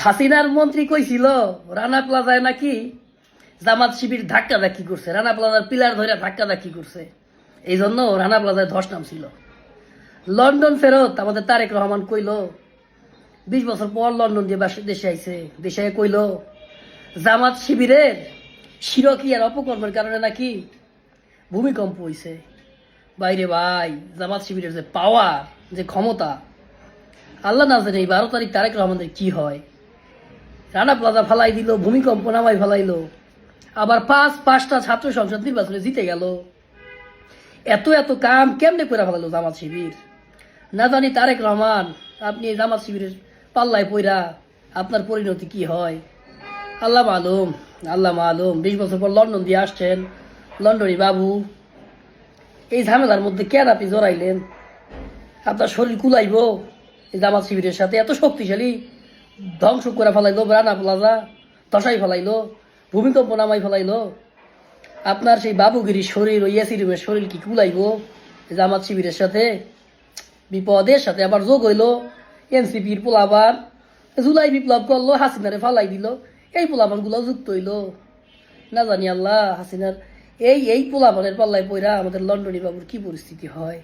হাসিনার মন্ত্রী কইছিল রানা প্লাজায় নাকি জামাত শিবির ধাক্কা ধাক্কি করছে, রানা প্লাজার পিলার ধরে ধাক্কা ধাক্কি করছে, এই জন্য রানা প্লাজায় ধস নামছিল। লন্ডন ফেরত আমাদের তারেক রহমান কইল 20 বছর পর লন্ডন দিয়ে দেশে আইছে, দেশে কইল জামাত শিবিরের শিরকিয়ার অপকর্মের কারণে নাকি ভূমিকম্প হইছে। বাইরে ভাই, জামাত শিবিরের যে পাওয়ার, যে ক্ষমতা, আল্লাহ না জানে এই 12 তারিখ তারেক রহমানের কি হয়। রানা প্লাজা ফালাই দিল, ভূমিকম্প নামাই ফালাইলো, আবার পাঁচটা ছাত্র সংসদ নির্বাচনে জিতে গেল। এত এত কাম কেমনে করে ফেলালো জামাত শিবির না জানি। তারেক রহমান, আপনি এই জামাত শিবিরের পাল্লায় পইরা আপনার পরিণতি কি হয় আল্লাহ মালুম, আল্লাহ মালুম। 20 বছর পর লন্ডন দিয়ে আসছেন, লন্ডনী বাবু, এই ঝামেলার মধ্যে কেন আপনি জড়াইলেন? আপনার শরীর কুলাইব এই জামাত শিবিরের সাথে? এত শক্তিশালী, ধ্বংস করে ফেলাইলো রানা প্লাজা, ধসাই ফেলাইলো, ভূমিকম্প নামাই ফেলাইলো। আপনার সেই বাবুগিরির শরীর, ওই এসি রুমের শরীর কি কুলাইব জামাত শিবিরের সাথে? বিপদের সাথে আবার যোগ হইলো এনসিপির পোলাবার, জুলাই বিপ্লব করলো, হাসিনারে ফালাই দিল, এই পোলাবান গুলো যুক্ত হইলো। না জানি আল্লাহ হাসিনার এই পোলাবানের পাল্লায় পইরা আমাদের লন্ডনী বাবুর কি পরিস্থিতি হয়।